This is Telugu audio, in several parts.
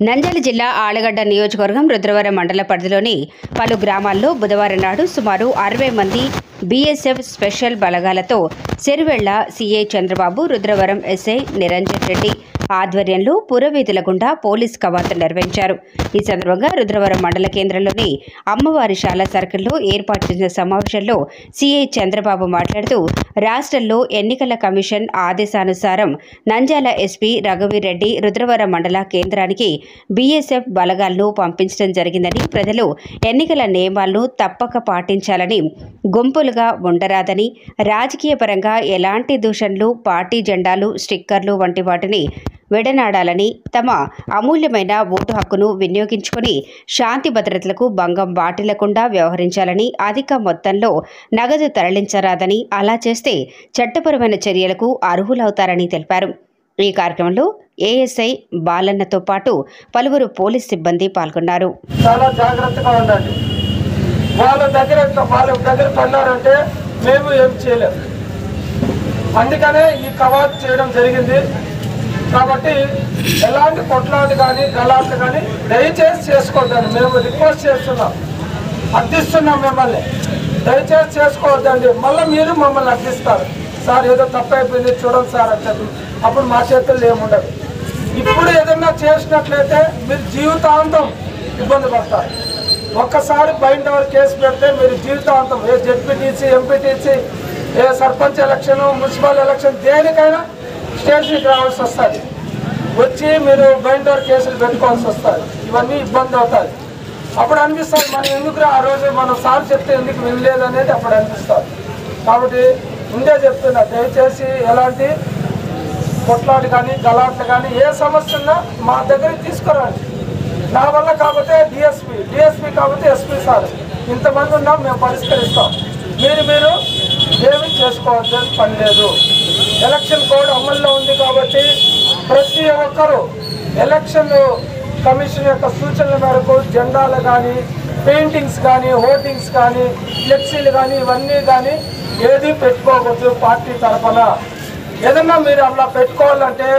నంద్యాల జిల్లా ఆళ్లగడ్డ నియోజకవర్గం రుద్రవరం మండల పరిధిలోని పలు గ్రామాల్లో బుధవారం నాడు సుమారు 60 మంది బీఎస్ఎఫ్ స్పెషల్ బలగాలతో చెరువెళ్ల సీఐ చంద్రబాబు, రుద్రవరం ఎస్ఐ నిరంజన్ రెడ్డి ఆధ్వర్యంలో పురవీధుల గుండా పోలీస్ కవాతు నిర్వహించారు. ఈ సందర్భంగా రుద్రవరం మండల కేంద్రంలోని అమ్మవారి శాల సర్కిల్లో ఏర్పాటు చేసిన సమావేశంలో సీఐ చంద్రబాబు మాట్లాడుతూ, రాష్ట్రంలో ఎన్నికల కమిషన్ ఆదేశానుసారం నంద్యాల ఎస్పీ రఘువీరెడ్డి రుద్రవరం మండల కేంద్రానికి బీఎస్ఎఫ్ బలగాలను పంపించడం జరిగిందని, ప్రజలు ఎన్నికల నియమాలను తప్పక పాటించాలని, గుంపులుగా ఉండరాదని, రాజకీయ పరంగా ఎలాంటి దూషణలు, పార్టీ జెండాలు, స్టిక్కర్లు వంటి వాటిని విడనాడాలని, తమ అమూల్యమైన ఓటు హక్కును వినియోగించుకుని శాంతి భద్రతలకు భంగం వాటిల్లకుండా వ్యవహరించాలని, అధిక మొత్తంలో నగదు తరలించరాదని, అలా చేస్తే చట్టపరమైన చర్యలకు అర్హులవుతారని తెలిపారు. ఈ కార్యక్రమంలో ఏఎస్ఐ బాలన్నతో పాటు పలువురు పోలీస్ సిబ్బంది పాల్గొన్నారు. చాలా జాగ్రత్తగా ఉండండి. వాళ్ళ దగ్గర పన్నారంటే మేము ఏం చేయలేము. అందుకనే ఈ కవాతు చేయడం జరిగింది. కాబట్టి ఎలాంటి కొట్లాట్లు కానీ గలాట్లు కానీ దయచేసి చేసుకోవద్దండి. మేము రిక్వెస్ట్ చేస్తున్నాం, అర్థిస్తున్నాం మిమ్మల్ని. దయచేసి చేసుకోవద్దండి. మళ్ళీ మీరు మమ్మల్ని అర్థిస్తారు. సార్ ఏదో తప్పైపోయింది చూడండి సార్ అంటే అప్పుడు మా చేతుల్లో ఏముండదు. ఇప్పుడు ఏదన్నా చేసినట్లయితే మీరు జీవితాంతం ఇబ్బంది పడతారు. ఒక్కసారి బయట కేసు పెడితే మీరు జీవితాంతం ఏ జెడ్పీటీసీ, ఎంపీటీసీ, ఏ సర్పంచ్ ఎలక్షన్, మున్సిపల్ ఎలక్షన్ దేనికైనా స్టేషన్కి రావాల్సి వస్తుంది. వచ్చి మీరు బయట కేసులు పెట్టుకోవాల్సి వస్తుంది. ఇవన్నీ ఇబ్బంది అవుతుంది. అప్పుడు అనిపిస్తుంది మనం ఎందుకు ఆ రోజు మనం సార్ చెప్తే ఎందుకు వినలేదు అనేది అప్పుడు అనిపిస్తుంది. కాబట్టి ముందే చెప్తున్నా, దయచేసి ఎలాంటి కొట్లాట్లు కానీ గలాట్లు కానీ ఏ సమస్య ఉన్నా మా దగ్గరికి తీసుకురండి. నా వల్ల కాకపోతే డిఎస్పీ కాకపోతే ఎస్పీ సార్, ఇంతమంది ఉన్నాం, మేము పరిష్కరిస్తాం. మీరు ఏమీ చేసుకోవాల్సిన పని లేదు. ఎలక్షన్ కోడ్ అమల్లో ఉంది కాబట్టి ప్రతి ఒక్కరూ ఎలక్షన్ కమిషన్ యొక్క సూచనల మేరకు జెండాలు కానీ, పెయింటింగ్స్ కానీ, హోర్డింగ్స్ కానీ, ఫ్లెక్సీలు కానీ ఇవన్నీ కానీ ఏది పెట్టుకోకూడదు. పార్టీ తరఫున ఏదన్నా మీరు అలా పెట్టుకోవాలంటే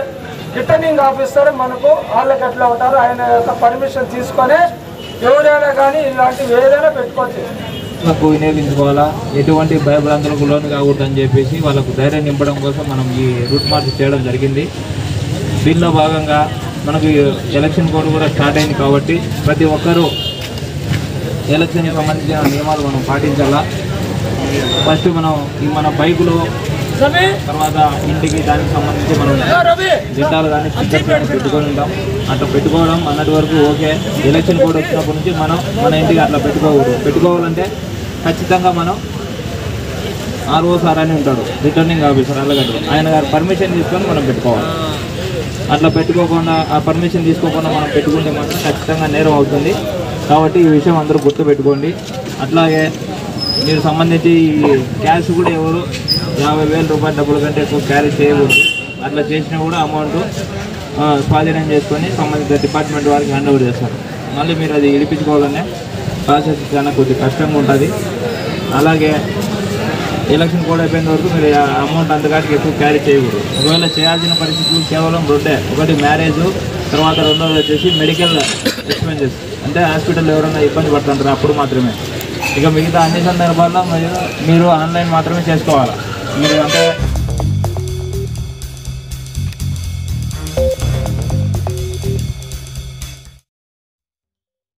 రిటర్నింగ్ ఆఫీసర్ మనకు ఆళ్ళగడ్డలో ఉంటారు. ఆయన యొక్క పర్మిషన్ తీసుకొని ఎవరైనా కానీ ఇలాంటివి ఏదైనా పెట్టుకోవచ్చు. వినియోగించుకోవాలా, ఎటువంటి భయభ్రాంతులకు లోను కాకూడదని చెప్పేసి వాళ్ళకు ధైర్యం నింపడం కోసం మనం ఈ రూట్ మార్చ్ చేయడం జరిగింది. దీనిలో భాగంగా మనకు ఎలక్షన్ కోడ్ కూడా స్టార్ట్ అయింది కాబట్టి ప్రతి ఒక్కరూ ఎలక్షన్కి సంబంధించిన నియమాలు మనం పాటించాలా. ఫస్ట్ మన బైకులు, తర్వాత ఇంటికి దానికి సంబంధించి మనం జెండాలు కానీ స్టిక్కర్స్ కానీ పెట్టుకొని ఉంటాం. అట్లా పెట్టుకోవడం అన్నటి వరకు ఓకే. ఎలక్షన్ కోడ్ వచ్చినప్పటి నుంచి మన ఇంటికి అట్లా పెట్టుకోవాలంటే ఖచ్చితంగా మనం ఆర్ఓ సార్ అని ఉంటాడు, రిటర్నింగ్ ఆఫీసర్ ఆళ్ళగడ్డ, ఆయన గారు పర్మిషన్ తీసుకొని మనం పెట్టుకోవాలి. అట్లా పెట్టుకోకుండా, ఆ పర్మిషన్ తీసుకోకుండా మనం పెట్టుకుంటే మాత్రం ఖచ్చితంగా నేరం అవుతుంది. కాబట్టి ఈ విషయం అందరూ గుర్తుపెట్టుకోండి. అట్లాగే మీరు సంబంధించి క్యాష్ కూడా ఎవరు 50,000 రూపాయల డబ్బుల కంటే ఎక్కువ క్యారీ చేయకూడదు. అట్లా చేసినా కూడా అమౌంట్ స్వాధీనం చేసుకొని సంబంధిత డిపార్ట్మెంట్ వారికి హ్యాండ్ ఓవర్ చేస్తారు. మళ్ళీ మీరు అది ఇడిపించుకోవాలనే ప్రాసెస్ చాలా కొద్దిగా కష్టంగా ఉంటుంది. అలాగే ఎలక్షన్ కోడ్ అయిపోయిన వరకు మీరు అమౌంట్ అంతకాటికి ఎక్కువ క్యారీ చేయకూడదు. ఒకవేళ చేయాల్సిన పరిస్థితులు కేవలం రెండే. ఒకటి మ్యారేజ్, తర్వాత రెండోది వచ్చేసి మెడికల్ ఎక్స్పెన్సెస్, అంటే హాస్పిటల్లో ఎవరైనా ఇబ్బంది పడుతుంటారు అప్పుడు మాత్రమే. ఇక మిగతా అన్ని సందర్భాల్లో మీరు ఆన్లైన్ మాత్రమే చేసుకోవాలి. మీరు అంటే